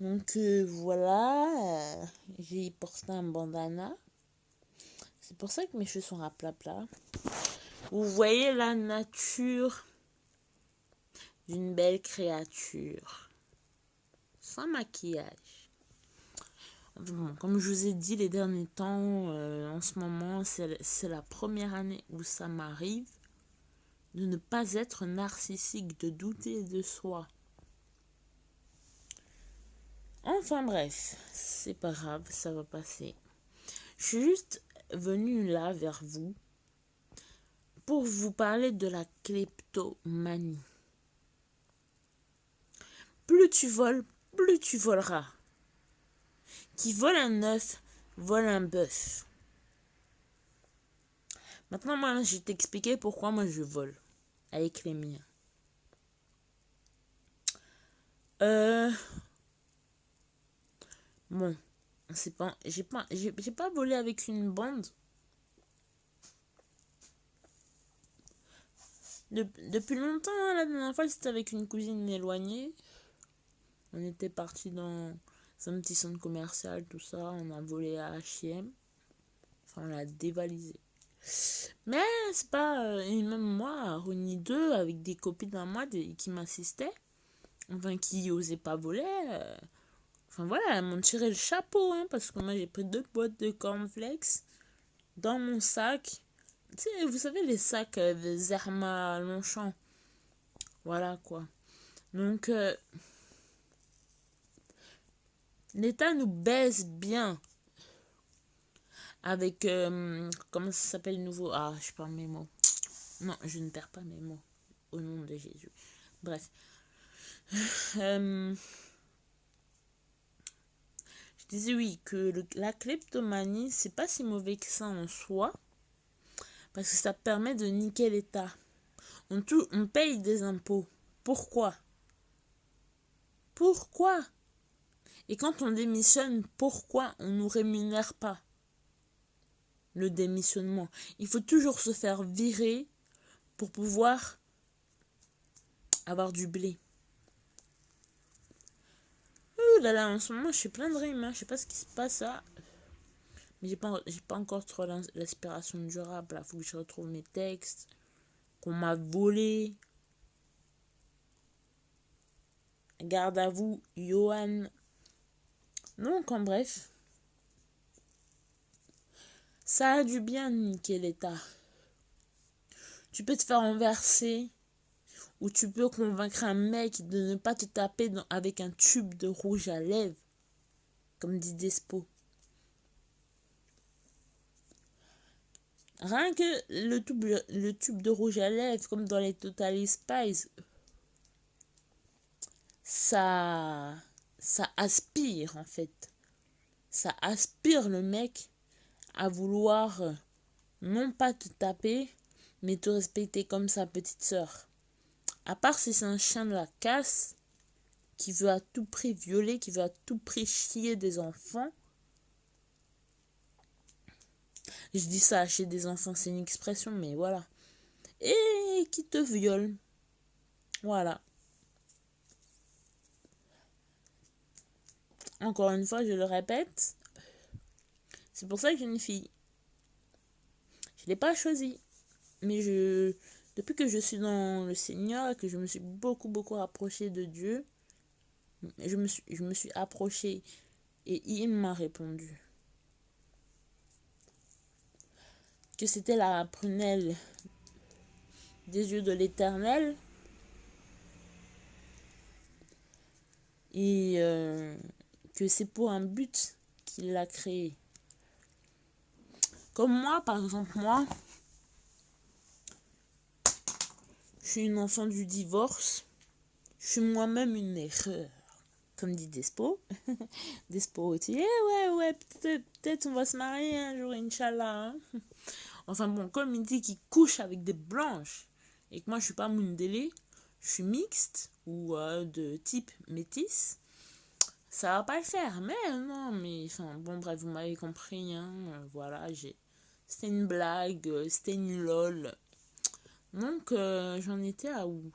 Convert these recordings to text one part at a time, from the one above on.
Donc voilà, j'ai porté un bandana. C'est pour ça que mes cheveux sont raplapla. Vous voyez la nature d'une belle créature. Sans maquillage. Bon, comme je vous ai dit les derniers temps, en ce moment, c'est la première année où ça m'arrive de ne pas être narcissique, de douter de soi. Enfin bref, c'est pas grave, ça va passer. Je suis juste venue là vers vous pour vous parler de la kleptomanie. Plus tu voles, plus tu voleras. Qui vole un œuf, vole un bœuf. Maintenant, moi, je vais t'expliquer pourquoi moi je vole avec les miens. Bon, c'est pas, j'ai pas volé avec une bande. Depuis longtemps, hein, la dernière fois, c'était avec une cousine éloignée. On était parti dans un petit centre commercial, tout ça. On a volé à H&M. Enfin, on l'a dévalisé. Mais c'est pas... et même moi, à Rony 2, avec des copines à moi qui m'assistaient, enfin, qui osaient pas voler. Enfin, voilà, elles m'ont tiré le chapeau, hein, parce que moi, j'ai pris 2 boîtes de cornflakes dans mon sac. Tu sais, vous savez, les sacs de Zerma Longchamp. Voilà, quoi. Donc, l'État nous baise bien avec, comment ça s'appelle le nouveau... Ah, je perds mes mots. Non, je ne perds pas mes mots. Au nom de Jésus. Bref. Je disais oui, que la kleptomanie, c'est pas si mauvais que ça en soi. Parce que ça permet de niquer l'État. On paye des impôts. Pourquoi? Pourquoi? Et quand on démissionne, pourquoi on ne nous rémunère pas le démissionnement? Il faut toujours se faire virer pour pouvoir avoir du blé. Ouh là là, en ce moment, je suis plein de rimes. Hein. Je sais pas ce qui se passe là. Mais j'ai pas encore trop l'inspiration durable. Il faut que je retrouve mes textes. Qu'on m'a volé. Garde à vous, Johan. Donc, en bref. Ça a du bien de niquer l'État. Tu peux te faire renverser. Ou tu peux convaincre un mec de ne pas te taper avec un tube de rouge à lèvres. Comme dit Despo. Rien que le tube de rouge à lèvres, comme dans les Totally Spies, ça aspire en fait. Ça aspire le mec à vouloir non pas te taper, mais te respecter comme sa petite sœur. À part si c'est un chien de la casse qui veut à tout prix violer, qui veut à tout prix chier des enfants. Je dis ça, chez des enfants, c'est une expression, mais voilà. Et qui te viole. Voilà. Encore une fois, je le répète. C'est pour ça que j'ai une fille. Je ne l'ai pas choisie. Mais depuis que je suis dans le Seigneur et que je me suis beaucoup rapprochée de Dieu, je me suis approchée et il m'a répondu que c'était la prunelle des yeux de l'Éternel et que c'est pour un but qu'il l'a créé. Comme moi, par exemple, moi, je suis une enfant du divorce. Je suis moi-même une erreur. Comme dit Despo. Despo aussi. Ouais, peut-être on va se marier un jour, Inch'Allah. Hein. Enfin bon, comme il dit qu'il couche avec des blanches et que moi je suis pas Mundele, je suis mixte ou de type métis, ça va pas le faire. Mais non, mais enfin bon, bref, vous m'avez compris. Hein, voilà, c'était une blague, c'était une lol. Donc j'en étais à où?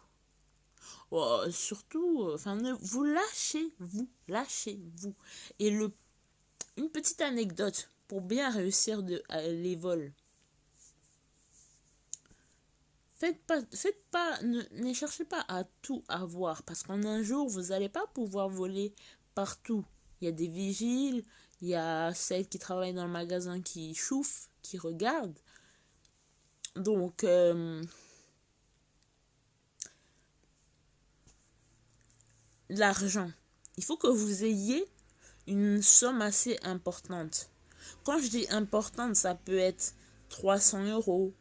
surtout, enfin, vous lâchez-vous. Et une petite anecdote pour bien réussir les vols. Ne cherchez pas à tout avoir, parce qu'en un jour, vous n'allez pas pouvoir voler partout. Il y a des vigiles, il y a celles qui travaillent dans le magasin qui chauffent, qui regardent. Donc, l'argent. Il faut que vous ayez une somme assez importante. Quand je dis importante, ça peut être 300 €.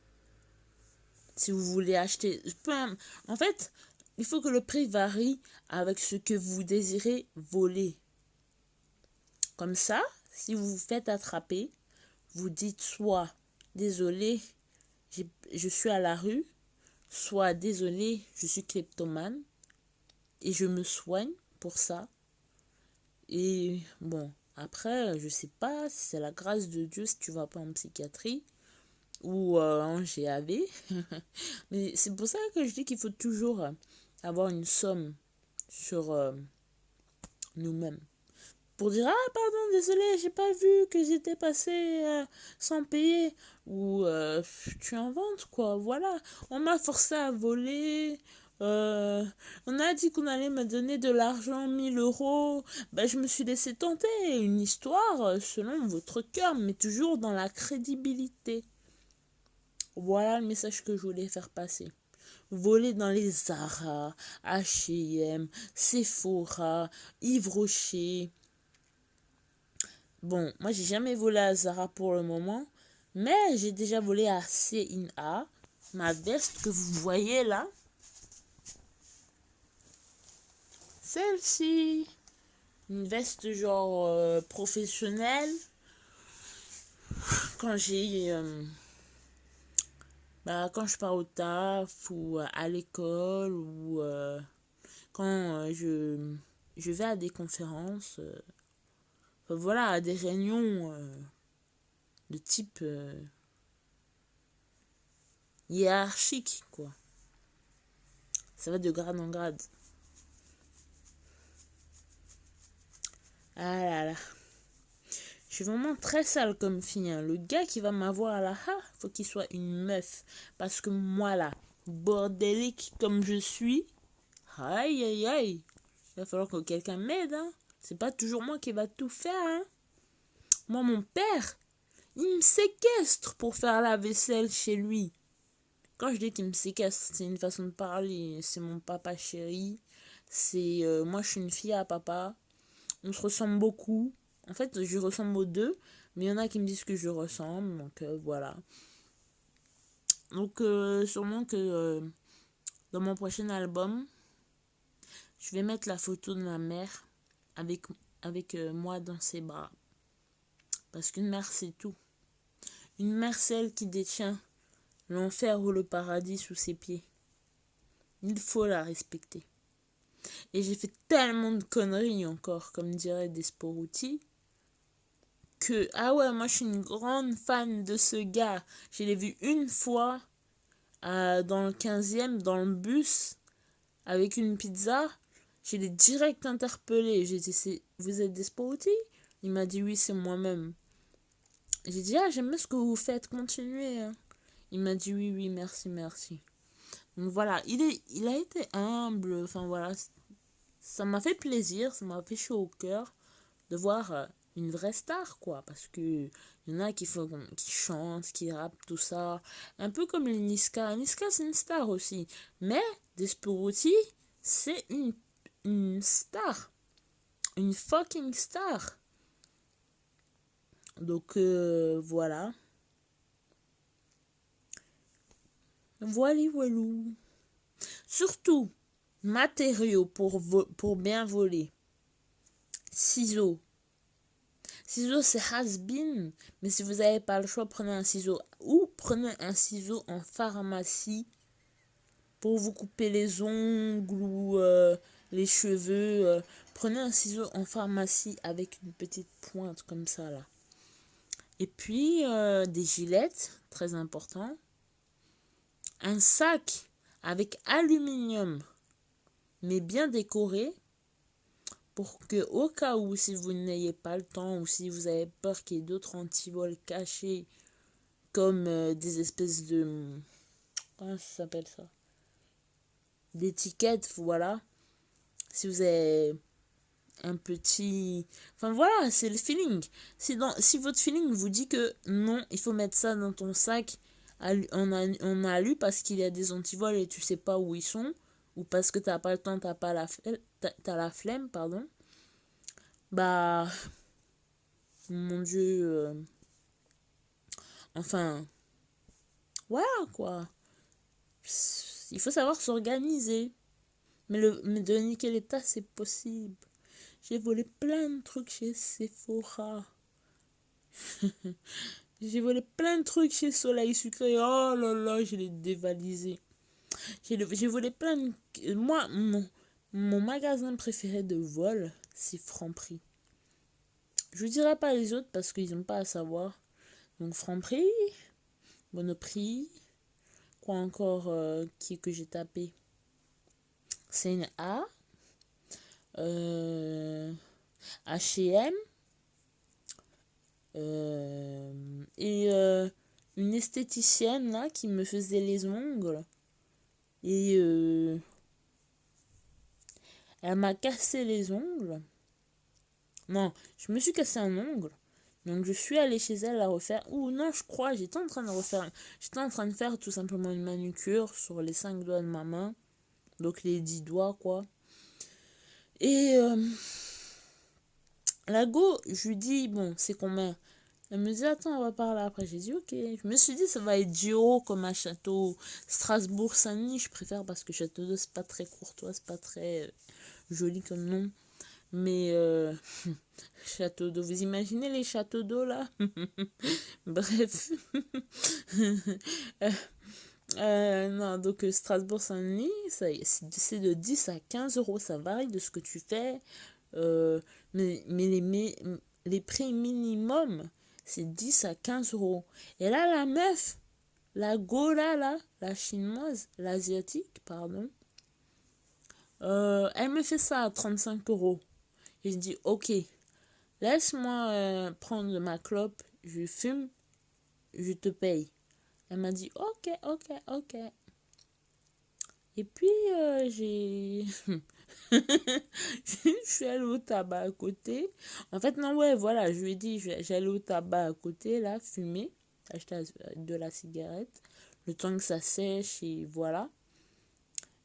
Si vous voulez acheter... En fait, il faut que le prix varie avec ce que vous désirez voler. Comme ça, si vous vous faites attraper, vous dites soit désolé, je suis à la rue, soit désolé, je suis kleptomane et je me soigne pour ça. Et bon, après, je sais pas si c'est la grâce de Dieu si tu vas pas en psychiatrie ou en GAV. Mais c'est pour ça que je dis qu'il faut toujours avoir une somme sur nous-mêmes. Pour dire, ah pardon, désolé, j'ai pas vu que j'étais passé sans payer. Ou tu inventes quoi, voilà. On m'a forcé à voler. On a dit qu'on allait me donner de l'argent, 1000 €. Ben, je me suis laissé tenter. Une histoire selon votre cœur, mais toujours dans la crédibilité. Voilà le message que je voulais faire passer. Voler dans les Zara, H&M, Sephora, Yves Rocher. Bon, moi j'ai jamais volé à Zara pour le moment, mais j'ai déjà volé à C&A. Ma veste que vous voyez là, celle-ci, une veste genre professionnelle. Quand quand je pars au taf ou à l'école ou quand je vais à des conférences, voilà, à des réunions de type hiérarchique, quoi. Ça va de grade en grade. Ah là là. Je suis vraiment très sale comme fille. Hein. Le gars qui va m'avoir là, faut qu'il soit une meuf. Parce que moi là, bordélique comme je suis, aïe aïe aïe. Il va falloir que quelqu'un m'aide. Hein. C'est pas toujours moi qui va tout faire. Hein. Moi, mon père, il me séquestre pour faire la vaisselle chez lui. Quand je dis qu'il me séquestre, c'est une façon de parler. C'est mon papa chéri. C'est moi, je suis une fille à papa. On se ressemble beaucoup. En fait, je ressemble aux deux. Mais il y en a qui me disent que je ressemble. Donc, voilà. Donc, sûrement que dans mon prochain album, je vais mettre la photo de ma mère avec moi dans ses bras. Parce qu'une mère, c'est tout. Une mère, c'est elle qui détient l'enfer ou le paradis sous ses pieds. Il faut la respecter. Et j'ai fait tellement de conneries encore, comme dirait Desporuti, que, ah ouais, moi je suis une grande fan de ce gars. Je l'ai vu une fois dans le 15e, dans le bus, avec une pizza. Je l'ai direct interpellé. J'ai dit, vous êtes Desporuti? Il m'a dit, oui, c'est moi-même. J'ai dit, ah, j'aime bien ce que vous faites, continuez. Hein. Il m'a dit, oui, oui, merci, merci. Donc voilà, il a été humble, enfin voilà, ça m'a fait plaisir, ça m'a fait chaud au cœur de voir une vraie star, quoi, parce que il y en a qui chantent, qui rappent, tout ça, un peu comme les Niska. Niska, c'est une star aussi, mais Desporuti, c'est une star, une fucking star. Donc voilà. Voilou. Surtout, matériaux pour bien voler. Ciseaux. Ciseaux, c'est has-been. Mais si vous n'avez pas le choix, prenez un ciseau. Ou prenez un ciseau en pharmacie pour vous couper les ongles ou les cheveux. Prenez un ciseau en pharmacie avec une petite pointe comme ça là. Et puis des gilettes, très important. Un sac avec aluminium mais bien décoré, pour que au cas où, si vous n'ayez pas le temps ou si vous avez peur qu'il y ait d'autres antivols cachés, comme des espèces de... Comment ça s'appelle ça? D'étiquettes, voilà. Si vous avez un petit... Enfin voilà, c'est le feeling. Si votre feeling vous dit que non, il faut mettre ça dans ton sac, on a lu parce qu'il y a des antivols et tu sais pas où ils sont, ou parce que t'as pas le temps, t'as la flemme, pardon. Bah, mon Dieu, enfin, voilà quoi. Il faut savoir s'organiser. Mais de niquer l'état, c'est possible. J'ai volé plein de trucs chez Sephora. J'ai volé plein de trucs chez Soleil Sucré. Oh là là, je l'ai dévalisé. J'ai volé plein de... Moi, mon magasin préféré de vol, c'est Franprix. Je ne dirai pas les autres parce qu'ils n'ont pas à savoir. Donc Franprix, Monoprix, quoi encore que j'ai tapé? C'est une A. H&M. Et une esthéticienne là qui me faisait les ongles. Et elle m'a cassé les ongles. Non, je me suis cassé un ongle. Donc je suis allée chez elle la refaire. Ou non, je crois, j'étais en train de refaire. J'étais en train de faire tout simplement une manucure sur les 5 doigts de ma main. Donc les 10 doigts quoi. Et la go, je lui dis, bon, c'est combien? Elle me dit, attends, on va parler après. J'ai dit, ok. Je me suis dit, ça va être Giro comme à Château Strasbourg-Saint-Denis. Je préfère parce que Château d'Eau, c'est pas très courtois, c'est pas très joli comme nom. Mais Château d'Eau, vous imaginez les châteaux d'eau là? Bref. Non, donc Strasbourg-Saint-Denis, c'est de 10 à 15 euros. Ça varie de ce que tu fais. Mais les prix minimum, c'est 10 à 15 euros. Et là, la meuf, la Gola, là, la chinoise, l'asiatique, pardon, elle me fait ça à 35 euros. Et je dis, ok, laisse-moi prendre ma clope, je fume, je te paye. Elle m'a dit, ok, ok, ok. Et puis, j'ai... je suis allée au tabac à côté. En fait, non, ouais, voilà, je lui ai dit, j'allais au tabac à côté, là, fumer, acheter de la cigarette, le temps que ça sèche, et voilà.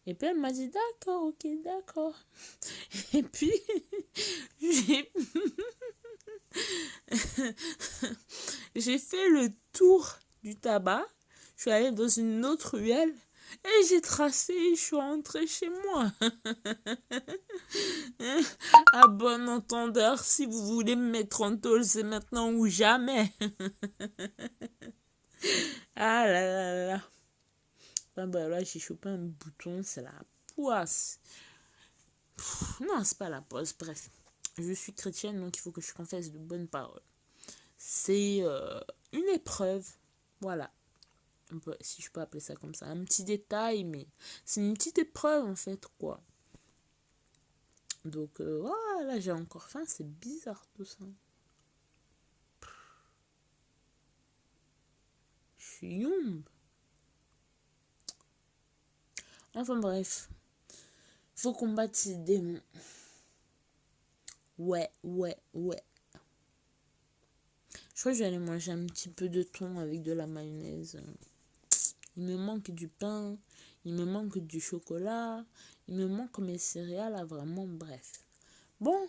Et puis, elle m'a dit, d'accord, ok, d'accord. Et puis, j'ai... j'ai fait le tour du tabac. Je suis allée dans une autre ruelle. Et j'ai tracé, je suis rentrée chez moi. À bon entendeur, si vous voulez me mettre en tôle, c'est maintenant ou jamais. Ah là là là. Ah bah là, j'ai chopé un bouton, c'est la poisse. Non, c'est pas la poisse, bref. Je suis chrétienne, donc il faut que je confesse de bonnes paroles. C'est une épreuve. Voilà. Si je peux appeler ça comme ça. Un petit détail, mais c'est une petite épreuve en fait, quoi. Donc, voilà, j'ai encore faim. C'est bizarre tout ça. Je suis yombe. Enfin bref. Faut combattre ces démons. Ouais, ouais, ouais. Je crois que je vais aller manger un petit peu de thon avec de la mayonnaise. Il me manque du pain. Il me manque du chocolat. Il me manque mes céréales. Là, vraiment, bref. Bon,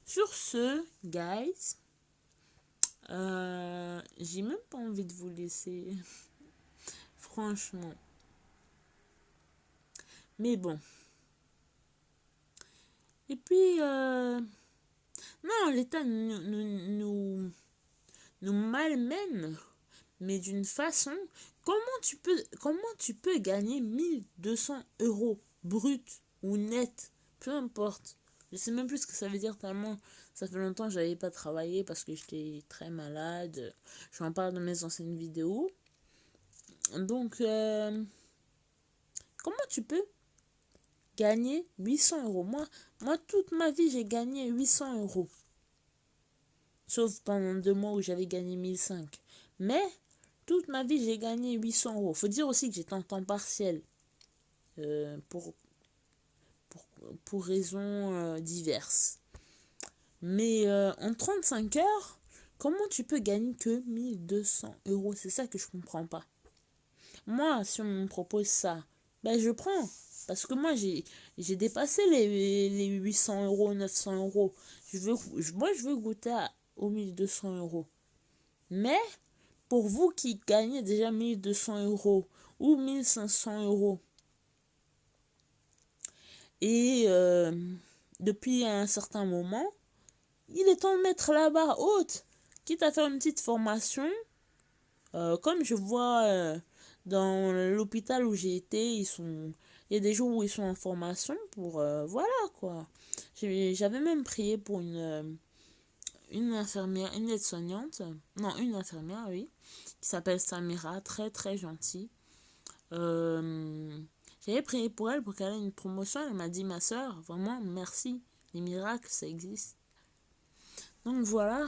sur ce, guys, j'ai même pas envie de vous laisser. Franchement. Mais bon. Et puis, non, l'État nous malmène, mais d'une façon, comment tu peux gagner 1200 euros brut ou net, peu importe. Je sais même plus ce que ça veut dire tellement ça fait longtemps que j'avais pas travaillé parce que j'étais très malade. Je m'en parle dans mes anciennes vidéos. Donc, comment tu peux gagner 800 euros. Moi, toute ma vie, j'ai gagné 800 euros. Sauf pendant 2 mois où j'avais gagné 1005. Mais, toute ma vie, j'ai gagné 800 euros. Faut dire aussi que j'étais en temps partiel. Pour raisons diverses. Mais en 35 heures, comment tu peux gagner que 1200 euros? C'est ça que je comprends pas. Moi, si on me propose ça, ben je prends. Parce que moi, j'ai dépassé les 800 euros, 900 euros. Moi, je veux goûter aux 1200 euros. Mais, pour vous qui gagnez déjà 1200 euros ou 1500 euros, et depuis un certain moment, il est temps de mettre la barre haute. Quitte à faire une petite formation, comme je vois dans l'hôpital où j'ai été, il y a des jours où ils sont en formation pour... voilà quoi. J'avais même prié pour une infirmière, une aide-soignante. Non, une infirmière, oui. Qui s'appelle Samira, très très gentille. J'avais prié pour elle pour qu'elle ait une promotion. Elle m'a dit, ma soeur, vraiment, merci. Les miracles, ça existe. Donc voilà,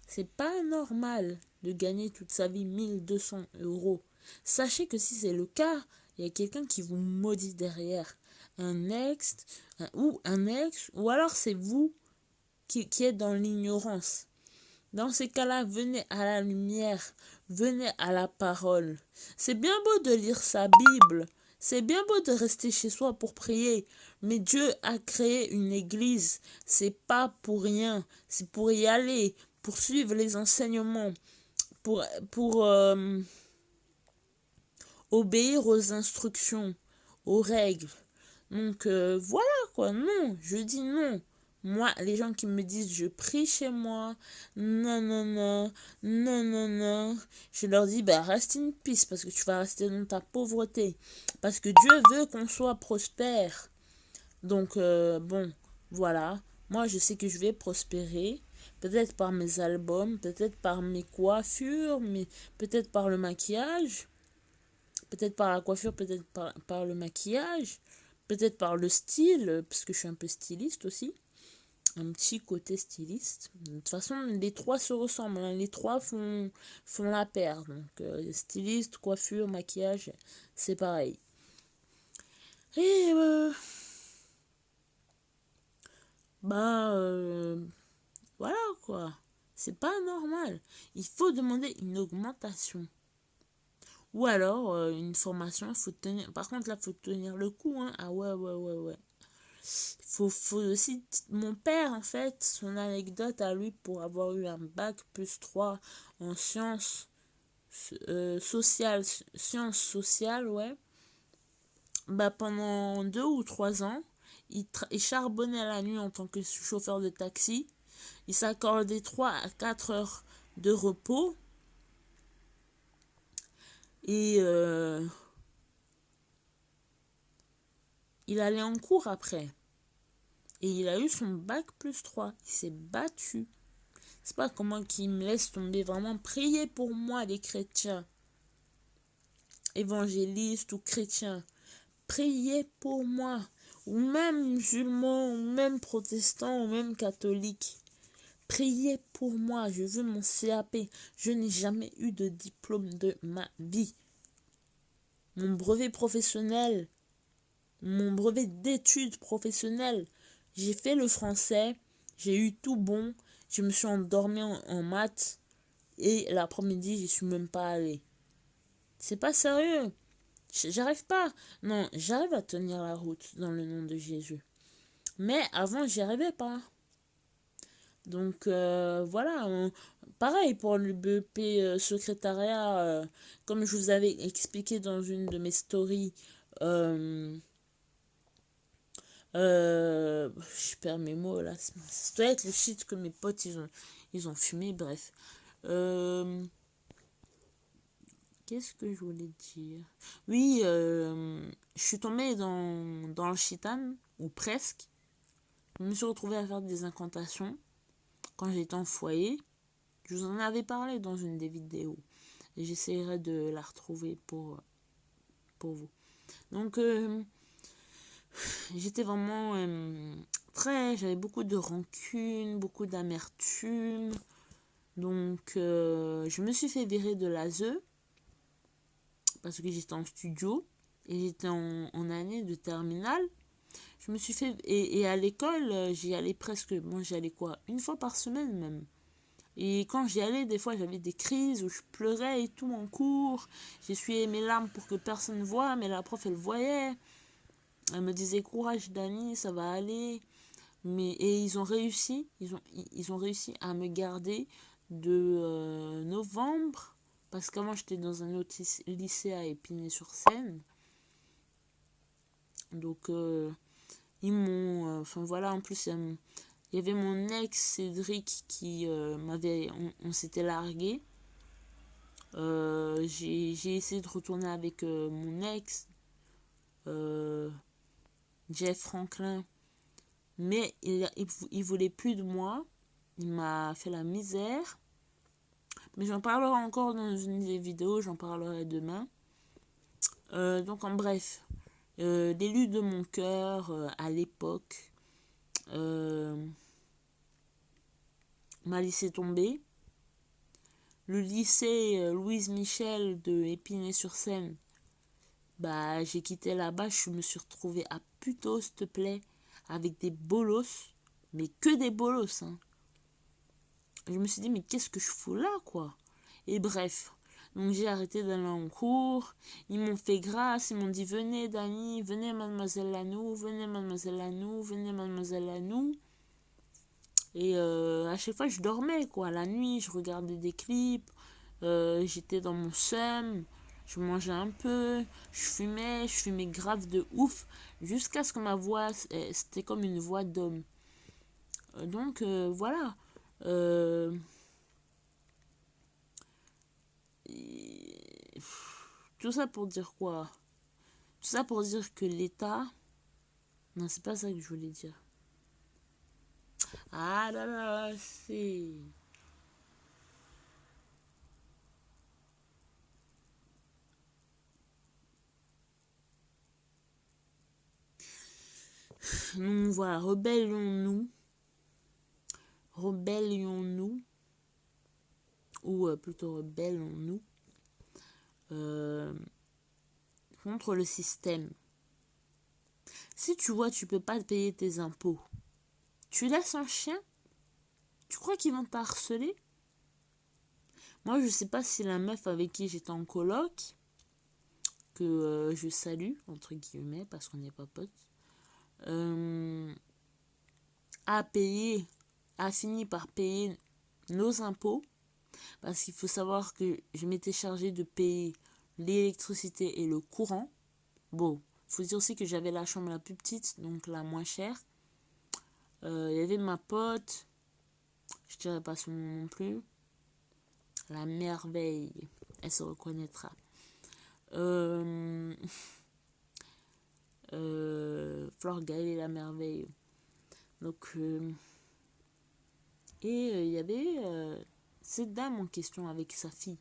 c'est pas normal de gagner toute sa vie 1200 euros. Sachez que si c'est le cas, il y a quelqu'un qui vous maudit derrière. Un ex, ou alors c'est vous qui êtes dans l'ignorance. Dans ces cas-là, venez à la lumière, venez à la parole. C'est bien beau de lire sa Bible, c'est bien beau de rester chez soi pour prier, mais Dieu a créé une église, c'est pas pour rien, c'est pour y aller, pour suivre les enseignements, pour obéir aux instructions, aux règles. Donc voilà quoi, non, je dis non. Moi, les gens qui me disent je prie chez moi, non, non, non, non, non, non, je leur dis bah reste in peace parce que tu vas rester dans ta pauvreté. Parce que Dieu veut qu'on soit prospère. Donc bon, voilà. Moi, je sais que je vais prospérer. Peut-être par mes albums, peut-être par mes coiffures, mais peut-être par le maquillage. Peut-être par la coiffure, peut-être par le maquillage. Peut-être par le style, parce que je suis un peu styliste aussi. Un petit côté styliste. De toute façon, les trois se ressemblent. Hein. Les trois font la paire. Donc, styliste, coiffure, maquillage, c'est pareil. Et voilà quoi. C'est pas normal. Il faut demander une augmentation. Ou alors, une formation, faut tenir... Par contre, là, faut tenir le coup, hein. Ah ouais. Faut aussi... Mon père, en fait, son anecdote à lui, pour avoir eu un bac +3 en sciences sociales, ouais. Bah, pendant 2 ou 3 ans, il charbonnait la nuit en tant que chauffeur de taxi. Il s'accordait 3 à 4 heures de repos. Et il allait en cours après. Et il a eu son bac +3. Il s'est battu. C'est pas comment qu'il me laisse tomber. Vraiment, priez pour moi, les chrétiens. Évangélistes ou chrétiens. Priez pour moi. Ou même musulmans, ou même protestants, ou même catholiques. Priez pour moi. Je veux mon CAP. Je n'ai jamais eu de diplôme de ma vie. Mon brevet professionnel, mon brevet d'études professionnelles, j'ai fait le français, j'ai eu tout bon, je me suis endormie en maths et l'après-midi, j'y suis même pas allée. C'est pas sérieux. J'arrive pas. Non, j'arrive à tenir la route dans le nom de Jésus. Mais avant, j'y arrivais pas. Donc voilà, pareil pour le BEP secrétariat, comme je vous avais expliqué dans une de mes stories, je perds mes mots là, ça doit être le shit que mes potes ils ont fumé, bref. Qu'est-ce que je voulais dire? Oui, je suis tombée dans le chitan, ou presque. Je me suis retrouvée à faire des incantations quand j'étais en foyer. Je vous en avais parlé dans une des vidéos. Et j'essaierai de la retrouver pour vous. Donc, j'étais vraiment j'avais beaucoup de rancune, beaucoup d'amertume. Donc, je me suis fait virer de l'ASE parce que j'étais en studio et j'étais en année de terminale. Je me suis fait... Et à l'école, j'y allais presque... Bon, j'y allais quoi? Une fois par semaine même. Et quand j'y allais, des fois, j'avais des crises où je pleurais et tout en cours. J'essuyais mes larmes pour que personne ne voie, mais la prof, elle voyait. Elle me disait, courage, Dani, ça va aller. Et ils ont réussi. Ils ont réussi à me garder de novembre. Parce qu'avant, j'étais dans un autre lycée à Épinay-sur-Seine. Donc, ils m'ont... Enfin, voilà, en plus... il y avait mon ex Cédric qui m'avait... On s'était largué. J'ai essayé de retourner avec mon ex, Jeff Franklin. Mais il voulait plus de moi. Il m'a fait la misère. Mais j'en parlerai encore dans une des vidéos. J'en parlerai demain. Donc en bref. L'élu de mon cœur à l'époque m'a laissé tomber. Le lycée Louise Michel de Épinay-sur-Seine, bah j'ai quitté là-bas, je me suis retrouvée à Puteaux, s'il te plaît, avec des bolos, mais que des bolos, hein. Je me suis dit, mais qu'est-ce que je fous là, quoi? Et bref, donc j'ai arrêté d'aller en cours, ils m'ont fait grâce, ils m'ont dit, venez Dani, venez mademoiselle Lanou, venez mademoiselle Lanou, venez mademoiselle Lanou. Et à chaque fois, je dormais, quoi. La nuit, je regardais des clips. J'étais dans mon seum. Je mangeais un peu. Je fumais grave de ouf. Jusqu'à ce que ma voix, c'était comme une voix d'homme. Donc, voilà. Tout ça pour dire quoi? Tout ça pour dire que l'État... Non, c'est pas ça que je voulais dire. Ah là là, c'est... Donc voilà, rebellons-nous. Rebellions-nous. Ou plutôt rebellons-nous. Contre le système. Si tu vois, tu peux pas payer tes impôts. Tu laisses un chien? Tu crois qu'ils vont t'harceler? Moi, je sais pas si la meuf avec qui j'étais en coloc, que je salue, entre guillemets, parce qu'on n'est pas potes, a fini par payer nos impôts, parce qu'il faut savoir que je m'étais chargée de payer l'électricité et le courant. Bon, il faut dire aussi que j'avais la chambre la plus petite, donc la moins chère. Il y avait ma pote, je dirais pas son nom non plus, la merveille, elle se reconnaîtra. Flore Gaël la merveille. Donc, et il y avait cette dame en question avec sa fille,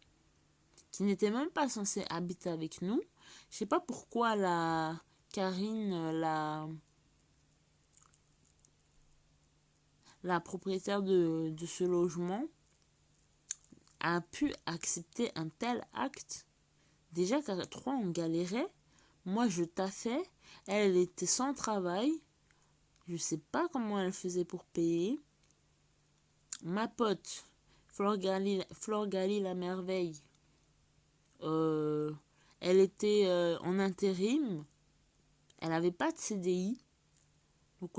qui n'était même pas censée habiter avec nous. Je sais pas pourquoi la Karine, la propriétaire de ce logement, a pu accepter un tel acte. Déjà qu'à 3 on galérait, moi je taffais, elle était sans travail, je sais pas comment elle faisait pour payer. Ma pote, Flore Gali la merveille, elle était en intérim, elle avait pas de CDI. Donc,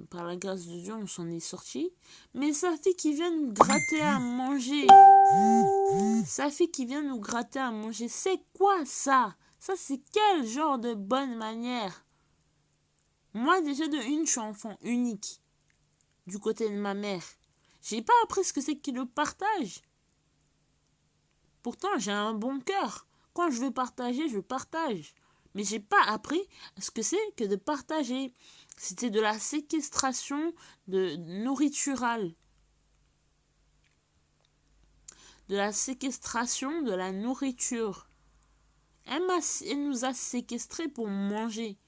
par la grâce de Dieu, on s'en est sorti. Mais sa fille qui vient nous gratter à manger. Sa fille qui vient nous gratter à manger. C'est quoi ça? Ça, c'est quel genre de bonne manière? Moi, déjà, de une, je suis enfant unique. Du côté de ma mère. J'ai pas appris ce que c'est que le partage. Pourtant, j'ai un bon cœur. Quand je veux partager, je partage. Mais j'ai pas appris ce que c'est que de partager. C'était de la séquestration de nourriturale. De la séquestration de la nourriture. Elle nous a séquestrés pour manger.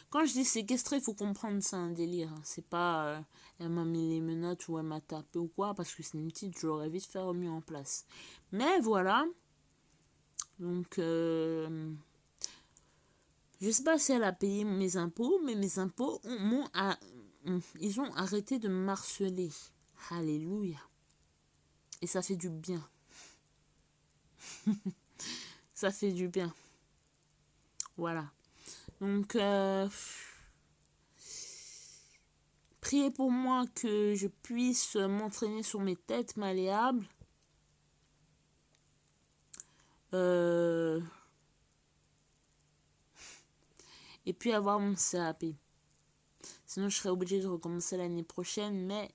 Quand je dis séquestrer, il faut comprendre c'est un délire. Hein. C'est pas elle m'a mis les menottes ou elle m'a tapé ou quoi, parce que c'est une petite, je l'aurais vite fait remis en place. Mais voilà. Donc, je sais pas si elle a payé mes impôts, mais mes impôts ils ont arrêté de me harceler. Alléluia. Et ça fait du bien. Ça fait du bien. Voilà. Donc, priez pour moi que je puisse m'entraîner sur mes têtes malléables. Et puis avoir mon CAP. Sinon, je serais obligée de recommencer l'année prochaine, mais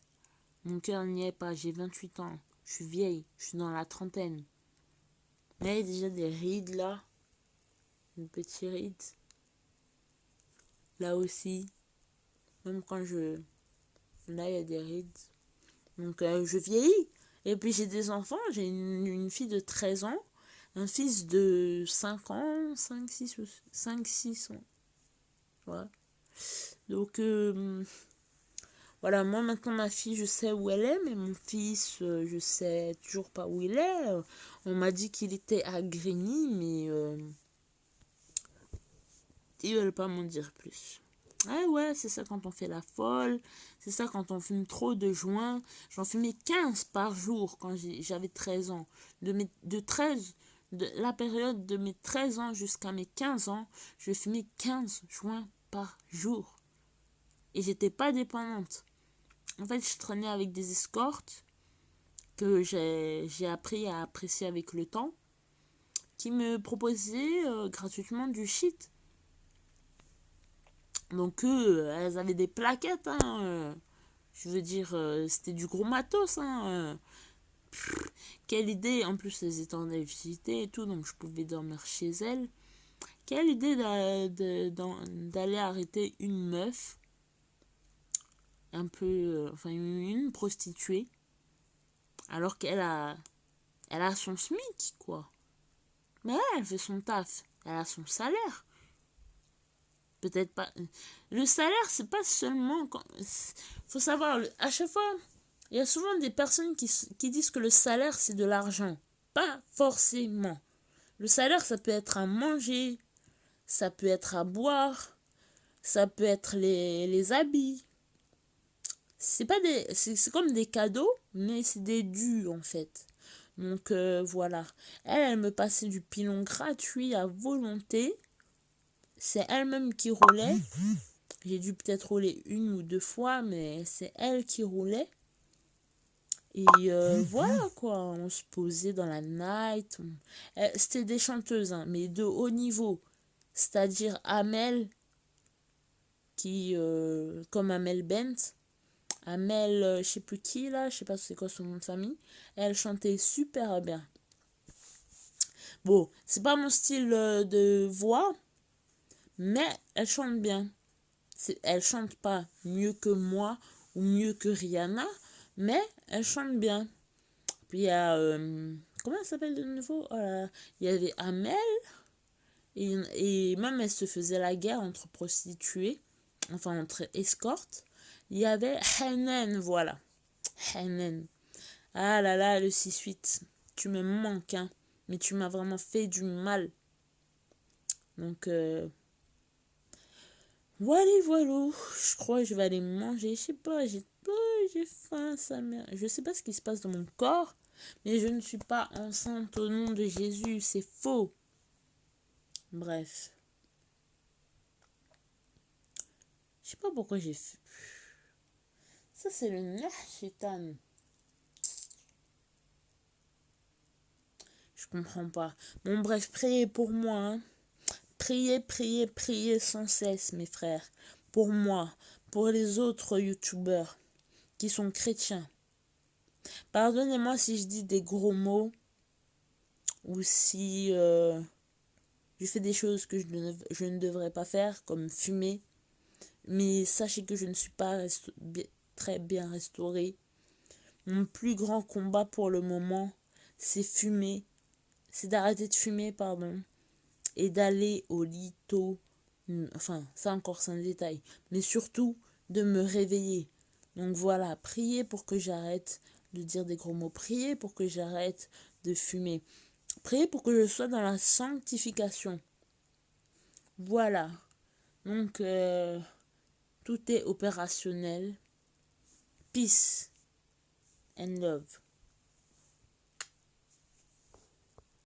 mon cœur n'y est pas. J'ai 28 ans. Je suis vieille. Je suis dans la trentaine. Là, il y a déjà des rides, là. Une petite ride. Là aussi. Même quand je... Là, il y a des rides. Donc, je vieillis. Et puis, j'ai des enfants. J'ai une fille de 13 ans. Un fils de 5 ans. 5, 6 ans. Voilà. Donc, voilà, moi maintenant ma fille, je sais où elle est, mais mon fils, je sais toujours pas où il est. On m'a dit qu'il était à Grigny, mais ils veulent pas m'en dire plus. Ah ouais, c'est ça quand on fait la folle, c'est ça quand on fume trop de joints. J'en fumais 15 par jour quand j'avais 13 ans. De la période de mes 13 ans jusqu'à mes 15 ans, je fumais 15 joints par jour. Et j'étais pas dépendante. En fait, je traînais avec des escortes que j'ai appris à apprécier avec le temps, qui me proposaient gratuitement du shit. Donc elles avaient des plaquettes, hein, je veux dire, c'était du gros matos, hein. Quelle idée, en plus elles étaient en activité et tout, donc je pouvais dormir chez elles. Quelle idée d'aller arrêter une meuf, un peu, enfin une prostituée, alors qu'elle a son SMIC, quoi. Mais elle fait son taf, elle a son salaire. Peut-être pas. Le salaire, c'est pas seulement... Faut savoir, à chaque fois, il y a souvent des personnes qui disent que le salaire, c'est de l'argent. Pas forcément. Le salaire, ça peut être à manger, ça peut être à boire, ça peut être les habits. C'est pas c'est comme des cadeaux, mais c'est des dus, en fait. Donc, voilà. Elle me passait du pilon gratuit à volonté. C'est elle-même qui roulait. J'ai dû peut-être rouler 1 ou 2 fois, mais c'est elle qui roulait. Et voilà quoi, on se posait dans la night. C'était des chanteuses, hein, mais de haut niveau. C'est-à-dire Amel, comme Amel Bent. Amel, je sais plus qui là, je sais pas c'est quoi son nom de famille. Elle chantait super bien. Bon, c'est pas mon style de voix, mais elle chante bien. Elle chante pas mieux que moi ou mieux que Rihanna, mais elle chante bien. Puis il y a... comment elle s'appelle de nouveau? Il y avait Amel, et même elle se faisait la guerre entre prostituées, enfin entre escortes. Il y avait Hanen, voilà. Hanen. Ah là là, le 6-8. Tu me manques, hein. Mais tu m'as vraiment fait du mal. Donc, voilà, je crois que je vais aller manger. Je sais pas, j'ai faim, sa mère. Je sais pas ce qui se passe dans mon corps, mais je ne suis pas enceinte au nom de Jésus, c'est faux. Bref. Je sais pas pourquoi j'ai fait. Ça, c'est le Nahshitan. Je comprends pas. Bon, bref, priez pour moi, hein. Priez, priez, priez sans cesse, mes frères. Pour moi, pour les autres youtubeurs qui sont chrétiens. Pardonnez-moi si je dis des gros mots ou si je fais des choses que je ne devrais pas faire, comme fumer. Mais sachez que je ne suis pas très bien restaurée. Mon plus grand combat pour le moment, c'est fumer. C'est d'arrêter de fumer, pardon. Et d'aller au lit tôt Enfin, ça encore c'est un détail. Mais surtout, de me réveiller. Donc voilà, priez pour que j'arrête de dire des gros mots. Priez pour que j'arrête de fumer. Priez pour que je sois dans la sanctification. Voilà. Donc, tout est opérationnel. Peace and love.